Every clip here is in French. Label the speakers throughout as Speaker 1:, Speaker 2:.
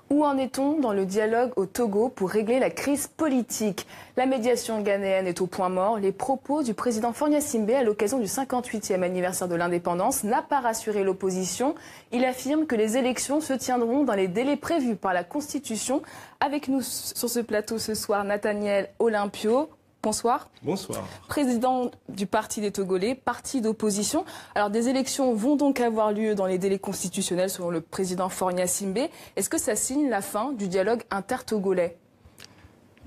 Speaker 1: Où en est-on dans le dialogue au Togo pour régler la crise politique? La médiation ghanéenne est au point mort. Les propos du président Faure Gnassingbe à l'occasion du 58e anniversaire de l'indépendance n'a pas rassuré l'opposition. Il affirme que les élections se tiendront dans les délais prévus par la Constitution. Avec nous sur ce plateau ce soir, Nathaniel Olympio. Bonsoir.
Speaker 2: Bonsoir.
Speaker 1: Président du Parti des Togolais, parti d'opposition. Alors des élections vont donc avoir lieu dans les délais constitutionnels selon le président Faure Gnassingbe. Est-ce que ça signe la fin du dialogue inter-togolais?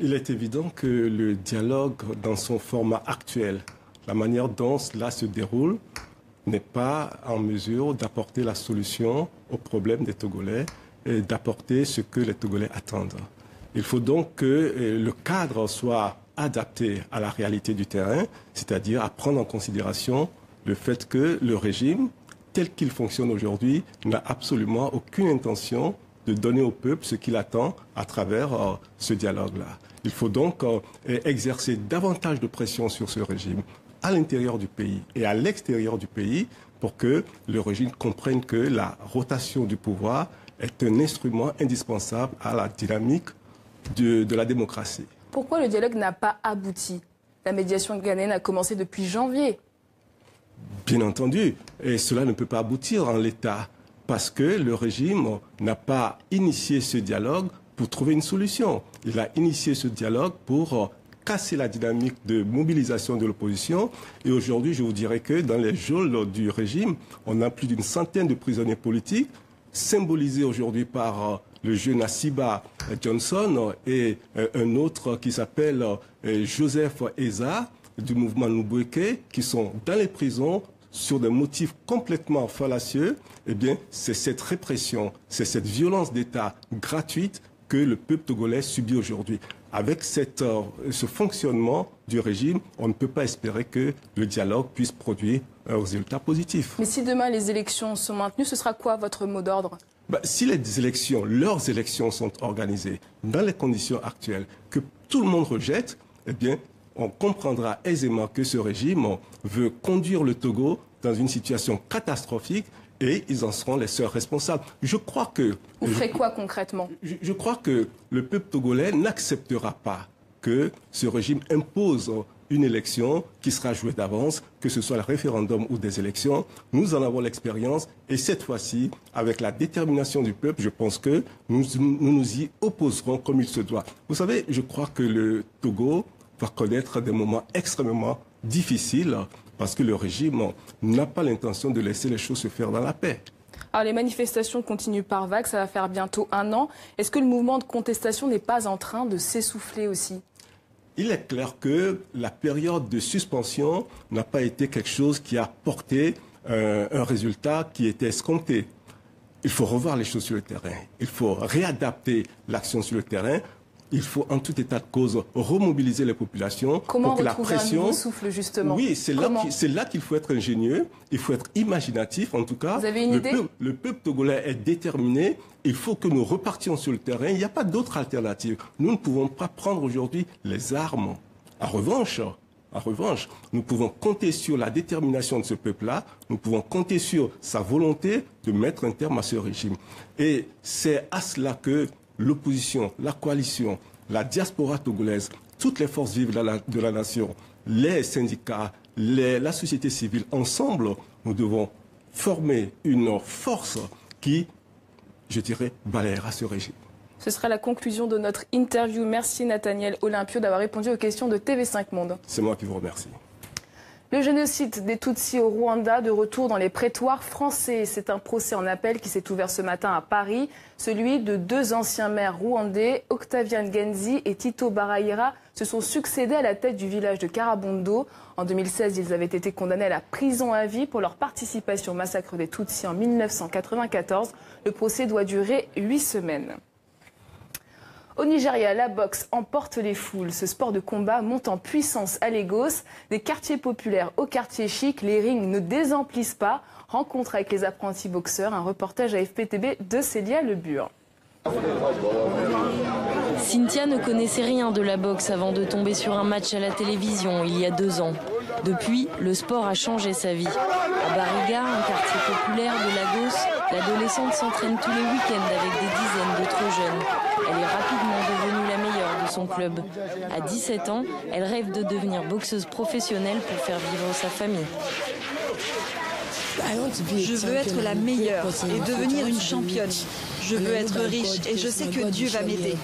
Speaker 2: Il est évident que le dialogue dans son format actuel, la manière dont cela se déroule, n'est pas en mesure d'apporter la solution aux problèmes des Togolais et d'apporter ce que les Togolais attendent. Il faut donc que le cadre soit adapté à la réalité du terrain, c'est-à-dire à prendre en considération le fait que le régime, tel qu'il fonctionne aujourd'hui, n'a absolument aucune intention de donner au peuple ce qu'il attend à travers ce dialogue-là. Il faut donc exercer davantage de pression sur ce régime à l'intérieur du pays et à l'extérieur du pays pour que le régime comprenne que la rotation du pouvoir est un instrument indispensable à la dynamique de la démocratie.
Speaker 1: Pourquoi le dialogue n'a pas abouti? La médiation ghanéenne a commencé depuis janvier.
Speaker 2: Bien entendu, et cela ne peut pas aboutir en l'état, parce que le régime n'a pas initié ce dialogue pour trouver une solution. Il a initié ce dialogue pour casser la dynamique de mobilisation de l'opposition. Et aujourd'hui, je vous dirais que dans les geôles du régime, on a plus d'une centaine de prisonniers politiques, symbolisés aujourd'hui par le jeune Asiba Johnson et un autre qui s'appelle Joseph Eza du mouvement Nubweke, qui sont dans les prisons sur des motifs complètement fallacieux. Eh bien, c'est cette répression, c'est cette violence d'État gratuite que le peuple togolais subit aujourd'hui. Avec ce fonctionnement du régime, on ne peut pas espérer que le dialogue puisse produire un résultat positif.
Speaker 1: Mais si demain les élections sont maintenues, ce sera quoi votre mot d'ordre?
Speaker 2: Si les élections, leurs élections sont organisées dans les conditions actuelles que tout le monde rejette, eh bien, on comprendra aisément que ce régime veut conduire le Togo dans une situation catastrophique et ils en seront les seuls responsables. Je crois que...
Speaker 1: Vous ferez quoi concrètement?
Speaker 2: Je crois que le peuple togolais n'acceptera pas que ce régime impose une élection qui sera jouée d'avance, que ce soit le référendum ou des élections. Nous en avons l'expérience et cette fois-ci, avec la détermination du peuple, je pense que nous y opposerons comme il se doit. Vous savez, je crois que le Togo va connaître des moments extrêmement difficiles parce que le régime n'a pas l'intention de laisser les choses se faire dans la paix.
Speaker 1: Alors les manifestations continuent par vagues, ça va faire bientôt 1 an. Est-ce que le mouvement de contestation n'est pas en train de s'essouffler aussi?
Speaker 2: Il est clair que la période de suspension n'a pas été quelque chose qui a porté un résultat qui était escompté. Il faut revoir les choses sur le terrain. Il faut réadapter l'action sur le terrain. Il faut en tout état de cause remobiliser les populations.
Speaker 1: Comment
Speaker 2: pour que la
Speaker 1: retrouver
Speaker 2: pression...
Speaker 1: un nouveau souffle justement?
Speaker 2: Oui, c'est là qu'il faut être ingénieux, il faut être imaginatif en tout cas.
Speaker 1: Vous avez une idée?
Speaker 2: Le peuple togolais est déterminé, il faut que nous repartions sur le terrain, il n'y a pas d'autre alternative. Nous ne pouvons pas prendre aujourd'hui les armes. En revanche, nous pouvons compter sur la détermination de ce peuple-là, nous pouvons compter sur sa volonté de mettre un terme à ce régime. Et c'est à cela que l'opposition, la coalition, la diaspora togolaise, toutes les forces vives de la nation, les syndicats, la société civile, ensemble, nous devons former une force qui, je dirais, balayera ce régime.
Speaker 1: Ce sera la conclusion de notre interview. Merci Nathaniel Olympio d'avoir répondu aux questions de TV5 Monde.
Speaker 2: C'est moi qui vous remercie.
Speaker 1: Le génocide des Tutsis au Rwanda de retour dans les prétoires français. C'est un procès en appel qui s'est ouvert ce matin à Paris. Celui de 2 anciens maires rwandais, Octavian Genzi et Tito Barahira, se sont succédés à la tête du village de Karabondo. En 2016, ils avaient été condamnés à la prison à vie pour leur participation au massacre des Tutsis en 1994. Le procès doit durer 8 semaines. Au Nigeria, la boxe emporte les foules. Ce sport de combat monte en puissance à Lagos. Des quartiers populaires aux quartiers chics, les rings ne désemplissent pas. Rencontre avec les apprentis boxeurs, un reportage à FPTV de Célia Lebur.
Speaker 3: Cynthia ne connaissait rien de la boxe avant de tomber sur un match à la télévision il y a 2 ans. Depuis, le sport a changé sa vie. À Bariga, un quartier populaire de Lagos, l'adolescente s'entraîne tous les week-ends avec des dizaines d'autres jeunes. son club. À 17 ans, elle rêve de devenir boxeuse professionnelle pour faire vivre sa famille.
Speaker 4: Je veux être la meilleure et devenir une championne. Je veux être riche et je sais que Dieu va m'aider.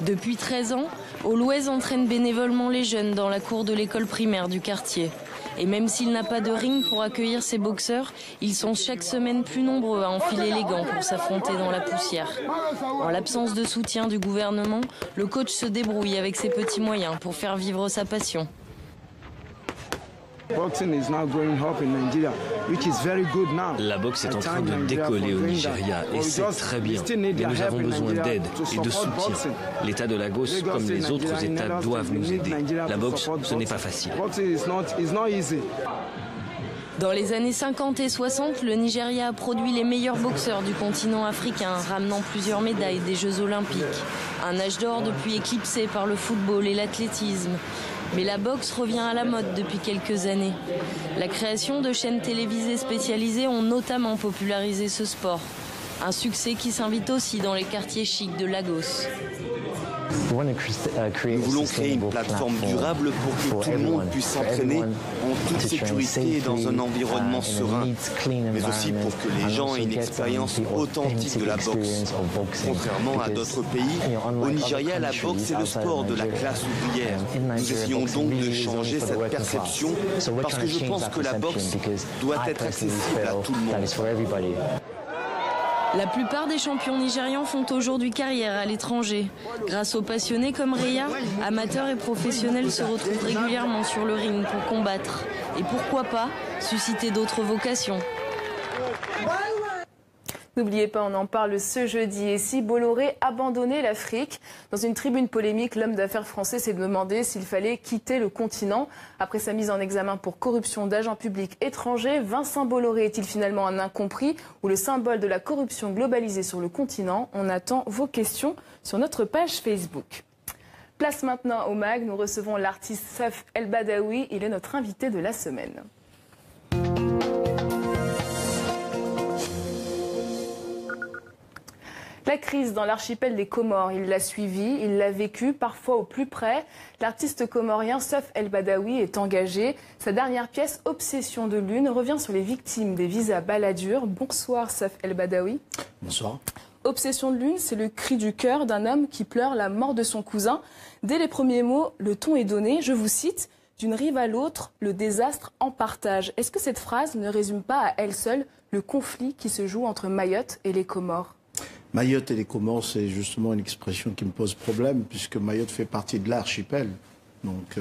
Speaker 3: Depuis 13 ans, Always entraîne bénévolement les jeunes dans la cour de l'école primaire du quartier. Et même s'il n'a pas de ring pour accueillir ses boxeurs, ils sont chaque semaine plus nombreux à enfiler les gants pour s'affronter dans la poussière. En l'absence de soutien du gouvernement, le coach se débrouille avec ses petits moyens pour faire vivre sa passion.
Speaker 5: La boxe est en train de décoller au Nigeria et c'est très bien. Mais nous avons besoin d'aide et de soutien. L'État de Lagos, comme les autres États, doivent nous aider. La boxe, ce n'est pas facile.
Speaker 3: Dans les années 50 et 60, le Nigeria a produit les meilleurs boxeurs du continent africain, ramenant plusieurs médailles des Jeux Olympiques. Un âge d'or depuis éclipsé par le football et l'athlétisme. Mais la boxe revient à la mode depuis quelques années. La création de chaînes télévisées spécialisées ont notamment popularisé ce sport. Un succès qui s'invite aussi dans les quartiers chics de Lagos.
Speaker 6: Nous voulons créer une plateforme durable pour que tout le monde puisse s'entraîner en toute sécurité et dans un environnement serein, mais aussi pour que les gens aient une expérience authentique de la boxe. Contrairement à d'autres pays, au Nigeria, la boxe est le sport de la classe ouvrière. Nous essayons donc de changer cette perception parce que je pense que la boxe doit être accessible à tout le monde.
Speaker 3: La plupart des champions nigérians font aujourd'hui carrière à l'étranger. Grâce aux passionnés comme Réa, amateurs et professionnels se retrouvent régulièrement sur le ring pour combattre. Et pourquoi pas susciter d'autres vocations.
Speaker 1: N'oubliez pas, on en parle ce jeudi. Et si Bolloré abandonnait l'Afrique? Dans une tribune polémique, l'homme d'affaires français s'est demandé s'il fallait quitter le continent. Après sa mise en examen pour corruption d'agents publics étrangers, Vincent Bolloré est-il finalement un incompris ou le symbole de la corruption globalisée sur le continent? On attend vos questions sur notre page Facebook. Place maintenant au MAG. Nous recevons l'artiste Seuf El Badaoui. Il est notre invité de la semaine. La crise dans l'archipel des Comores, il l'a suivie, il l'a vécue, parfois au plus près. L'artiste comorien Seuf El Badaoui est engagé. Sa dernière pièce, Obsession de lune, revient sur les victimes des visas baladures. Bonsoir Seuf El Badaoui.
Speaker 7: Bonsoir.
Speaker 1: Obsession de lune, c'est le cri du cœur d'un homme qui pleure la mort de son cousin. Dès les premiers mots, le ton est donné, je vous cite, « D'une rive à l'autre, le désastre en partage ». Est-ce que cette phrase ne résume pas à elle seule le conflit qui se joue entre Mayotte et les Comores ?
Speaker 7: Mayotte et les Comores, c'est justement une expression qui me pose problème, puisque Mayotte fait partie de l'archipel. Donc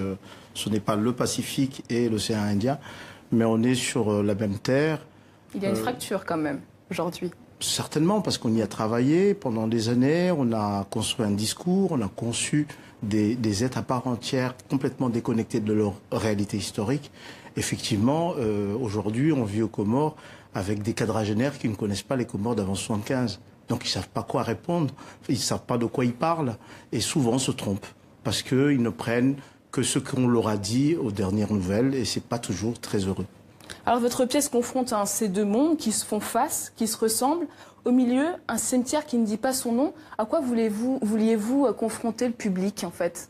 Speaker 7: ce n'est pas le Pacifique et l'océan Indien, mais on est sur la même terre.
Speaker 1: Il y a une fracture quand même, aujourd'hui.
Speaker 7: Certainement, parce qu'on y a travaillé pendant des années, on a construit un discours, on a conçu des êtres à part entière, complètement déconnectés de leur réalité historique. Effectivement, aujourd'hui, on vit aux Comores avec des quadragénaires qui ne connaissent pas les Comores d'avant 75. Donc ils ne savent pas quoi répondre, ils ne savent pas de quoi ils parlent, et souvent se trompent, parce qu'ils ne prennent que ce qu'on leur a dit aux dernières nouvelles, et ce n'est pas toujours très heureux.
Speaker 1: Alors votre pièce confronte ces deux mondes qui se font face, qui se ressemblent. Au milieu, un cimetière qui ne dit pas son nom. À quoi vouliez-vous confronter le public, en fait ?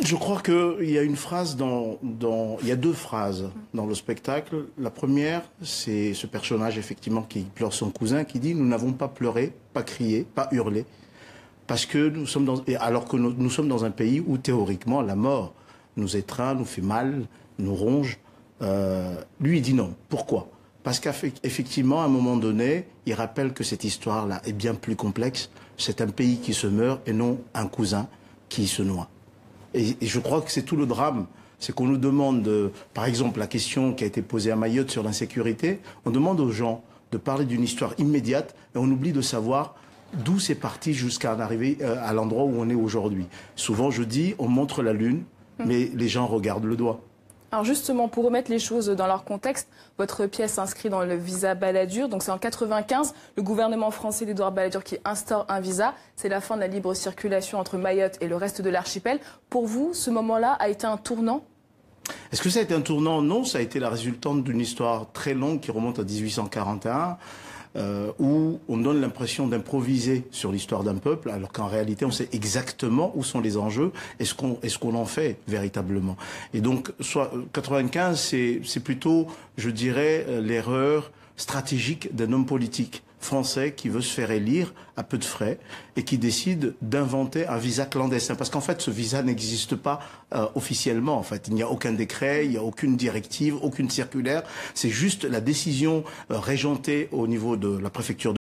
Speaker 7: Je crois qu'il y a une phrase il y a deux phrases dans le spectacle. La première, c'est ce personnage effectivement qui pleure son cousin, qui dit « Nous n'avons pas pleuré, pas crié, pas hurlé, parce que nous sommes alors que nous sommes dans un pays où théoriquement la mort nous étreint, nous fait mal, nous ronge. » Lui, il dit non. Pourquoi ? Parce qu'effectivement, à un moment donné, il rappelle que cette histoire-là est bien plus complexe. C'est un pays qui se meurt et non un cousin qui se noie. Et je crois que c'est tout le drame. C'est qu'on nous demande, par exemple, la question qui a été posée à Mayotte sur l'insécurité, on demande aux gens de parler d'une histoire immédiate et on oublie de savoir d'où c'est parti jusqu'à en arriver à l'endroit où on est aujourd'hui. Souvent, je dis, on montre la lune, mais les gens regardent le doigt.
Speaker 1: Alors justement, pour remettre les choses dans leur contexte, votre pièce s'inscrit dans le visa Balladur. Donc c'est en 1995, le gouvernement français d'Édouard Balladur qui instaure un visa. C'est la fin de la libre circulation entre Mayotte et le reste de l'archipel. Pour vous, ce moment-là a été un tournant ?
Speaker 7: Est-ce que ça a été un tournant ? Non, ça a été la résultante d'une histoire très longue qui remonte à 1841. où on donne l'impression d'improviser sur l'histoire d'un peuple, alors qu'en réalité, on sait exactement où sont les enjeux et ce qu'on en fait véritablement. Et donc, 95, c'est plutôt, je dirais, l'erreur stratégique d'un homme politique français qui veut se faire élire à peu de frais et qui décide d'inventer un visa clandestin. Parce qu'en fait, ce visa n'existe pas officiellement. En fait, il n'y a aucun décret, il n'y a aucune directive, aucune circulaire. C'est juste la décision régentée au niveau de la préfecture